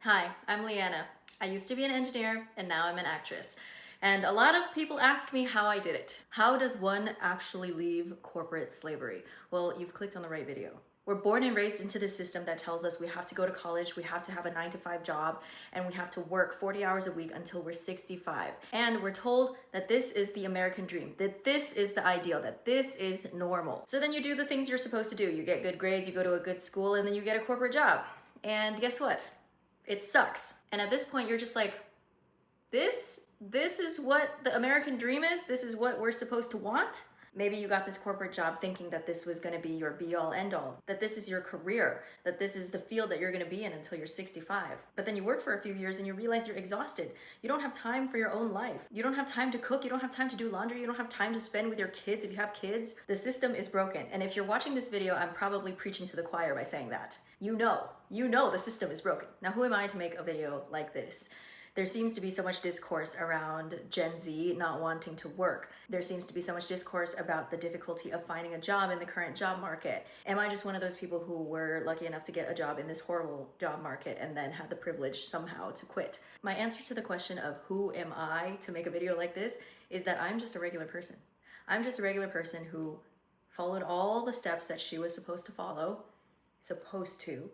Hi, I'm Leanna. I used to be an engineer and now I'm an actress. And a lot of people ask me how I did it. How does one actually leave corporate slavery? Well, you've clicked on the right video. We're born and raised into this system that tells us we have to go to college, we have to have a 9 to 5 job, and we have to work 40 hours a week until we're 65. And we're told that this is the American dream, that this is the ideal, that this is normal. So then you do the things you're supposed to do. You get good grades, you go to a good school, and then you get a corporate job. And guess what? It sucks. And at this point, you're just like, this is what the American dream is? This is what we're supposed to want? Maybe you got this corporate job thinking that this was gonna be your be all end all, that this is your career, that this is the field that you're gonna be in until you're 65. But then you work for a few years and you realize you're exhausted. You don't have time for your own life. You don't have time to cook. You don't have time to do laundry. You don't have time to spend with your kids if you have kids. The system is broken. And if you're watching this video, I'm probably preaching to the choir by saying that. You know the system is broken. Now, who am I to make a video like this? There seems to be so much discourse around Gen Z not wanting to work. There seems to be so much discourse about the difficulty of finding a job in the current job market. Am I just one of those people who were lucky enough to get a job in this horrible job market and then had the privilege somehow to quit? My answer to the question of who am I to make a video like this is that I'm just a regular person. I'm just a regular person who followed all the steps that she was supposed to,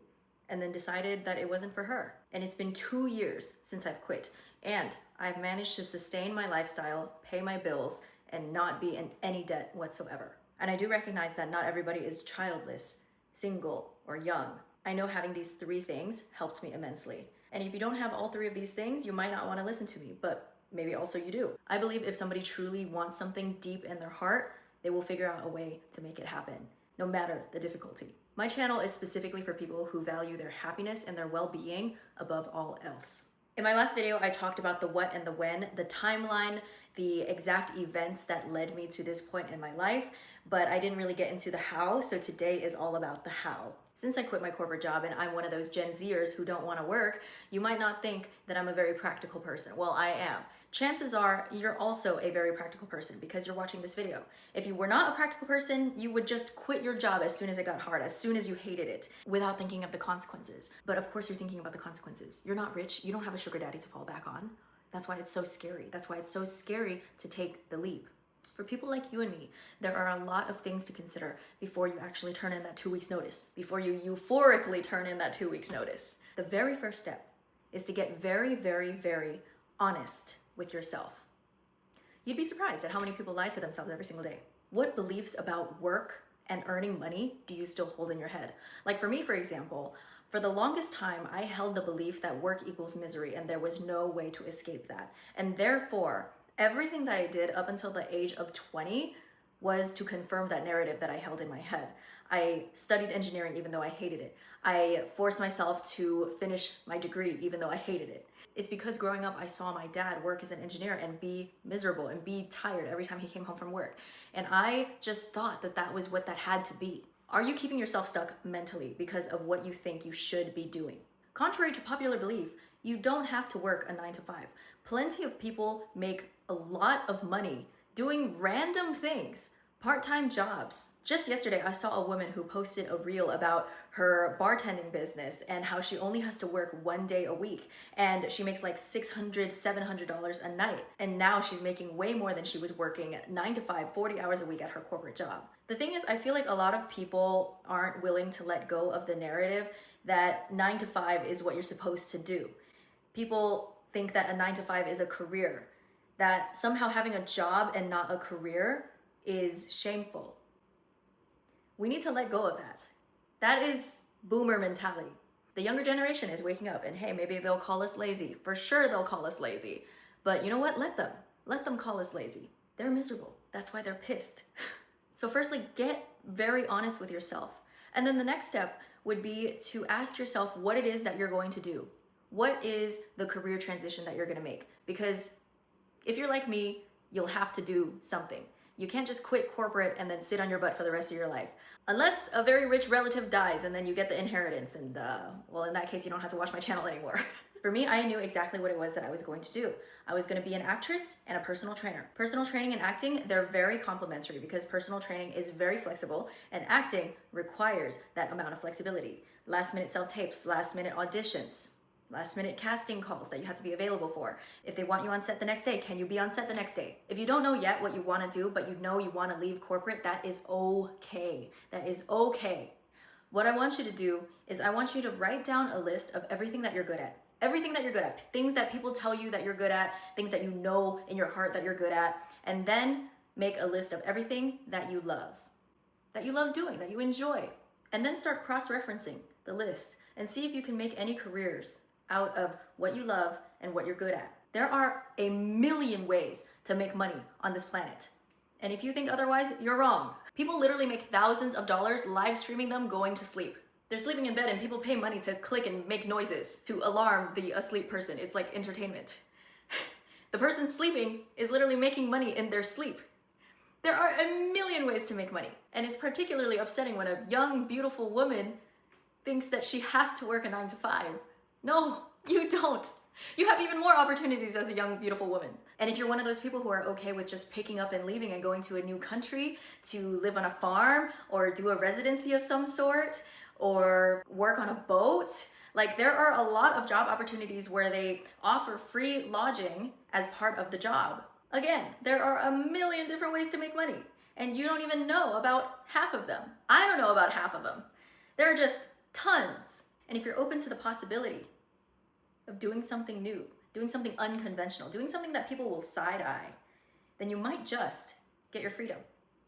and then decided that it wasn't for her. And it's been 2 years since I've quit. And I've managed to sustain my lifestyle, pay my bills, and not be in any debt whatsoever. And I do recognize that not everybody is childless, single, or young. I know having these 3 things helps me immensely. And if you don't have all 3 of these things, you might not want to listen to me, but maybe also you do. I believe if somebody truly wants something deep in their heart, they will figure out a way to make it happen, no matter the difficulty. My channel is specifically for people who value their happiness and their well-being above all else. In my last video, I talked about the what and the when, the timeline, the exact events that led me to this point in my life, but I didn't really get into the how, so today is all about the how. Since I quit my corporate job and I'm one of those Gen Zers who don't want to work, you might not think that I'm a very practical person. Well, I am. Chances are you're also a very practical person because you're watching this video. If you were not a practical person, you would just quit your job as soon as it got hard, as soon as you hated it, without thinking of the consequences. But of course you're thinking about the consequences. You're not rich, you don't have a sugar daddy to fall back on. That's why it's so scary. That's why it's so scary to take the leap. For people like you and me, there are a lot of things to consider before you actually turn in that 2 weeks notice, before you euphorically turn in that 2 weeks notice. The very first step is to get very, very, very honest with yourself. You'd be surprised at how many people lie to themselves every single day. What beliefs about work and earning money do you still hold in your head? Like for me, for example, for the longest time, I held the belief that work equals misery and there was no way to escape that. And therefore, everything that I did up until the age of 20 was to confirm that narrative that I held in my head. I studied engineering even though I hated it. I forced myself to finish my degree even though I hated it. It's because growing up, I saw my dad work as an engineer and be miserable and be tired every time he came home from work. And I just thought that that was what that had to be. Are you keeping yourself stuck mentally because of what you think you should be doing? Contrary to popular belief, you don't have to work a 9 to 5. Plenty of people make a lot of money doing random things, part-time jobs. Just yesterday, I saw a woman who posted a reel about her bartending business and how she only has to work 1 day a week. And she makes like $600, $700 a night. And now she's making way more than she was working 9 to 5, 40 hours a week at her corporate job. The thing is, I feel like a lot of people aren't willing to let go of the narrative that 9 to 5 is what you're supposed to do. People think that a 9 to 5 is a career, that somehow having a job and not a career is shameful. We need to let go of that. That is boomer mentality. The younger generation is waking up and hey, maybe they'll call us lazy. For sure they'll call us lazy. But you know what? Let them call us lazy. They're miserable. That's why they're pissed. So firstly, get very honest with yourself. And then the next step would be to ask yourself what it is that you're going to do. What is the career transition that you're going to make? Because if you're like me, you'll have to do something. You can't just quit corporate and then sit on your butt for the rest of your life. Unless a very rich relative dies and then you get the inheritance and well, in that case, you don't have to watch my channel anymore. For me, I knew exactly what it was that I was going to do. I was going to be an actress and a personal trainer. Personal training and acting, they're very complementary because personal training is very flexible and acting requires that amount of flexibility. Last minute self-tapes, last minute auditions. Last minute casting calls that you have to be available for. If they want you on set the next day, can you be on set the next day? If you don't know yet what you want to do, but you know you want to leave corporate, that is okay. That is okay. What I want you to do is I want you to write down a list of everything that you're good at. Everything that you're good at. Things that people tell you that you're good at, things that you know in your heart that you're good at, and then make a list of everything that you love doing, that you enjoy. And then start cross-referencing the list and see if you can make any careers out of what you love and what you're good at. There are a million ways to make money on this planet. And if you think otherwise, you're wrong. People literally make thousands of dollars live streaming them going to sleep. They're sleeping in bed and people pay money to click and make noises to alarm the asleep person. It's like entertainment. The person sleeping is literally making money in their sleep. There are a million ways to make money. And it's particularly upsetting when a young, beautiful woman thinks that she has to work a 9 to 5. No, you don't. You have even more opportunities as a young, beautiful woman. And if you're one of those people who are okay with just picking up and leaving and going to a new country to live on a farm or do a residency of some sort or work on a boat, like there are a lot of job opportunities where they offer free lodging as part of the job. Again, there are a million different ways to make money, and you don't even know about half of them. I don't know about half of them. There are just tons. And if you're open to the possibility of doing something new, doing something unconventional, doing something that people will side-eye, then you might just get your freedom.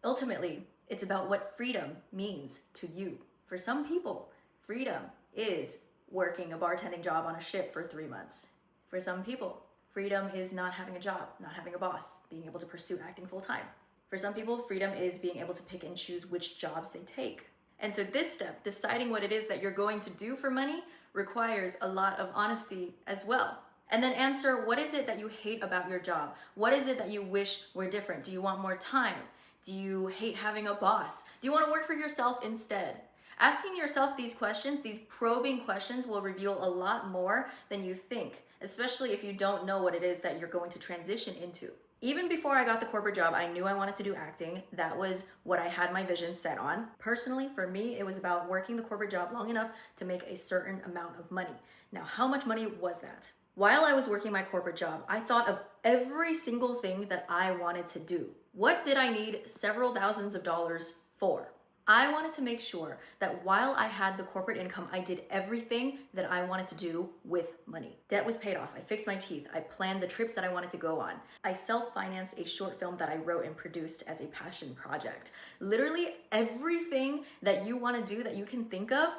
Ultimately, it's about what freedom means to you. For some people, freedom is working a bartending job on a ship for 3 months. For some people, freedom is not having a job, not having a boss, being able to pursue acting full-time. For some people, freedom is being able to pick and choose which jobs they take. And so this step, deciding what it is that you're going to do for money, requires a lot of honesty as well. And then answer, what is it that you hate about your job? What is it that you wish were different? Do you want more time? Do you hate having a boss? Do you want to work for yourself instead? Asking yourself these questions, these probing questions, will reveal a lot more than you think, especially if you don't know what it is that you're going to transition into. Even before I got the corporate job, I knew I wanted to do acting. That was what I had my vision set on. Personally, for me, it was about working the corporate job long enough to make a certain amount of money. Now, how much money was that? While I was working my corporate job, I thought of every single thing that I wanted to do. What did I need several thousands of dollars for? I wanted to make sure that while I had the corporate income, I did everything that I wanted to do with money. Debt was paid off. I fixed my teeth. I planned the trips that I wanted to go on. I self-financed a short film that I wrote and produced as a passion project. Literally everything that you want to do that you can think of,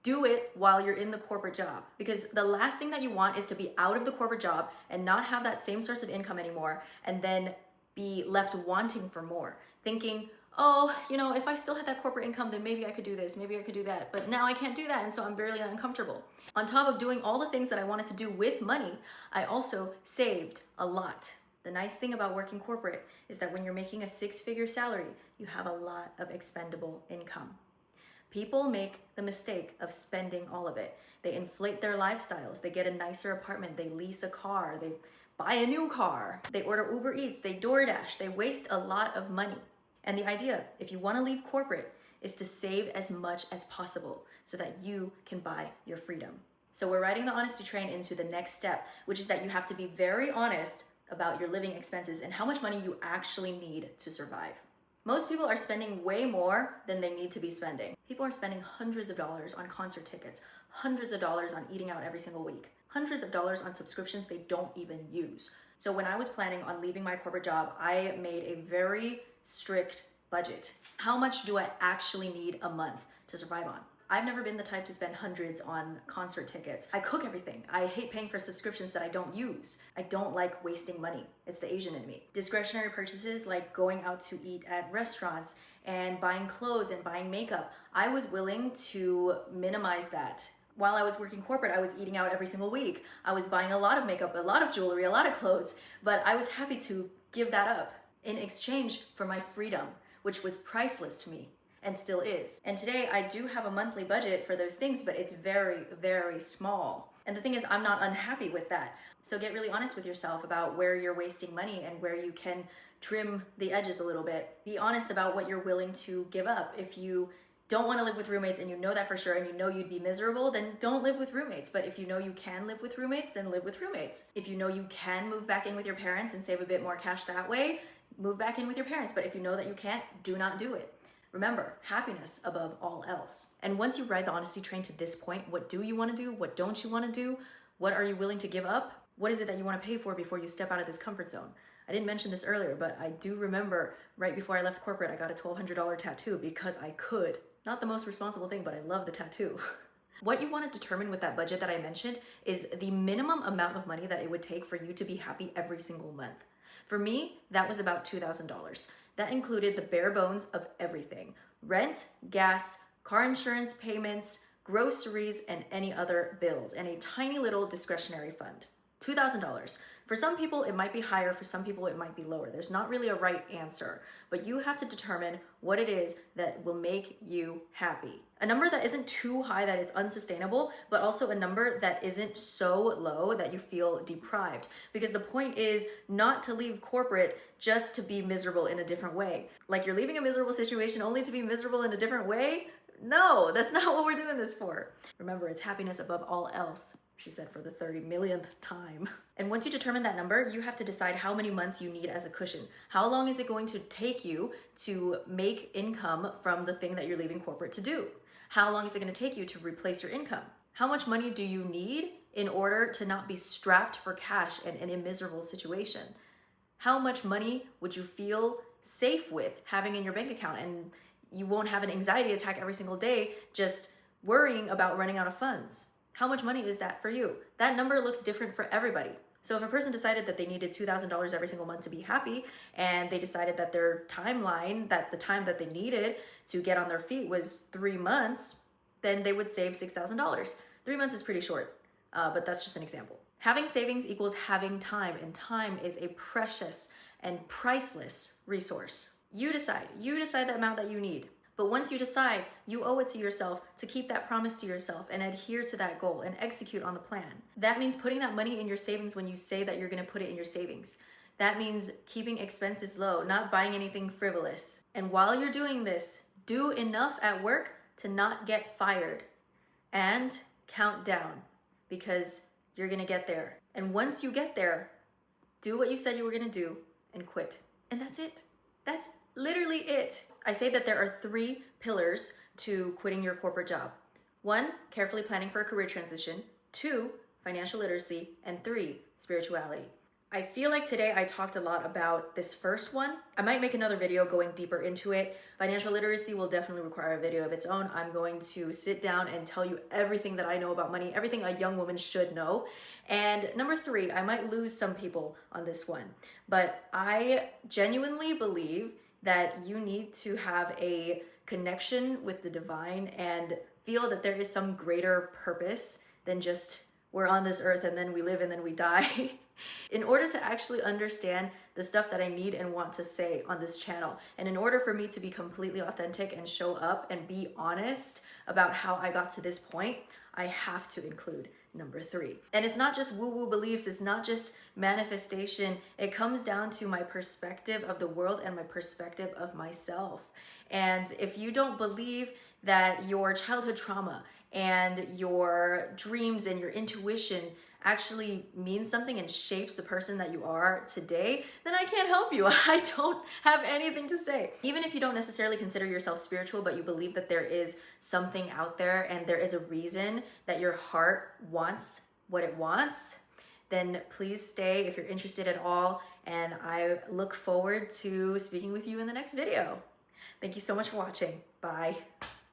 do it while you're in the corporate job. Because the last thing that you want is to be out of the corporate job and not have that same source of income anymore, and then be left wanting for more, thinking, oh, if I still had that corporate income, then maybe I could do this, maybe I could do that. But now I can't do that, and so I'm very uncomfortable. On top of doing all the things that I wanted to do with money, I also saved a lot. The nice thing about working corporate is that when you're making a 6-figure salary, you have a lot of expendable income. People make the mistake of spending all of it. They inflate their lifestyles. They get a nicer apartment. They lease a car. They buy a new car. They order Uber Eats. They DoorDash. They waste a lot of money. And the idea, if you want to leave corporate, is to save as much as possible so that you can buy your freedom. So we're riding the honesty train into the next step, which is that you have to be very honest about your living expenses and how much money you actually need to survive. Most people are spending way more than they need to be spending. People are spending hundreds of dollars on concert tickets, hundreds of dollars on eating out every single week, hundreds of dollars on subscriptions they don't even use. So when I was planning on leaving my corporate job, I made a very strict budget. How much do I actually need a month to survive on? I've never been the type to spend hundreds on concert tickets. I cook everything. I hate paying for subscriptions that I don't use. I don't like wasting money. It's the Asian in me. Discretionary purchases like going out to eat at restaurants and buying clothes and buying makeup, I was willing to minimize that. While I was working corporate, I was eating out every single week. I was buying a lot of makeup, a lot of jewelry, a lot of clothes, but I was happy to give that up in exchange for my freedom, which was priceless to me and still is. And today I do have a monthly budget for those things, but it's very, very small. And the thing is, I'm not unhappy with that. So get really honest with yourself about where you're wasting money and where you can trim the edges a little bit. Be honest about what you're willing to give up. If you don't want to live with roommates and you know that for sure and you know you'd be miserable, then don't live with roommates. But if you know you can live with roommates, then live with roommates. If you know you can move back in with your parents and save a bit more cash that way, move back in with your parents. But if you know that you can't, do not do it. Remember, happiness above all else. And once you ride the honesty train to this point, what do you want to do? What don't you want to do? What are you willing to give up? What is it that you want to pay for before you step out of this comfort zone? I didn't mention this earlier, but I do remember right before I left corporate, I got a $1,200 tattoo because I could. Not the most responsible thing, but I love the tattoo. What you want to determine with that budget that I mentioned is the minimum amount of money that it would take for you to be happy every single month. For me, that was about $2,000. That included the bare bones of everything: rent, gas, car insurance payments, groceries, and any other bills, and a tiny little discretionary fund. $2,000. For some people, it might be higher. For some people, it might be lower. There's not really a right answer, but you have to determine what it is that will make you happy. A number that isn't too high that it's unsustainable, but also a number that isn't so low that you feel deprived. Because the point is not to leave corporate just to be miserable in a different way. Like you're leaving a miserable situation only to be miserable in a different way? No, that's not what we're doing this for. Remember, it's happiness above all else, she said for the 30 millionth time. And once you determine that number, you have to decide how many months you need as a cushion. How long is it going to take you to make income from the thing that you're leaving corporate to do? How long is it going to take you to replace your income? How much money do you need in order to not be strapped for cash in a miserable situation? How much money would you feel safe with having in your bank account, and you won't have an anxiety attack every single day just worrying about running out of funds? How much money is that for you? That number looks different for everybody. So if a person decided that they needed $2,000 every single month to be happy, and they decided that their timeline, that the time that they needed to get on their feet was 3 months, then they would save $6,000. 3 months is pretty short, but that's just an example. Having savings equals having time, and time is a precious and priceless resource. You decide the amount that you need. But once you decide, you owe it to yourself to keep that promise to yourself and adhere to that goal and execute on the plan. That means putting that money in your savings when you say that you're going to put it in your savings. That means keeping expenses low, not buying anything frivolous. And while you're doing this, do enough at work to not get fired. And count down, because you're going to get there. And once you get there, do what you said you were going to do and quit. And that's it. That's literally it. I say that there are 3 pillars to quitting your corporate job. 1, carefully planning for a career transition. 2, financial literacy. And 3, spirituality. I feel like today I talked a lot about this first one. I might make another video going deeper into it. Financial literacy will definitely require a video of its own. I'm going to sit down and tell you everything that I know about money, everything a young woman should know. And number 3, I might lose some people on this one, but I genuinely believe that you need to have a connection with the divine and feel that there is some greater purpose than just we're on this earth and then we live and then we die. In order to actually understand the stuff that I need and want to say on this channel, and in order for me to be completely authentic and show up and be honest about how I got to this point, I have to include number 3. And it's not just woo-woo beliefs, it's not just manifestation. It comes down to my perspective of the world and my perspective of myself. And if you don't believe that your childhood trauma and your dreams and your intuition actually means something and shapes the person that you are today, then I can't help you. I don't have anything to say. Even if you don't necessarily consider yourself spiritual, but you believe that there is something out there and there is a reason that your heart wants what it wants, then please stay if you're interested at all. And I look forward to speaking with you in the next video. Thank you so much for watching. Bye.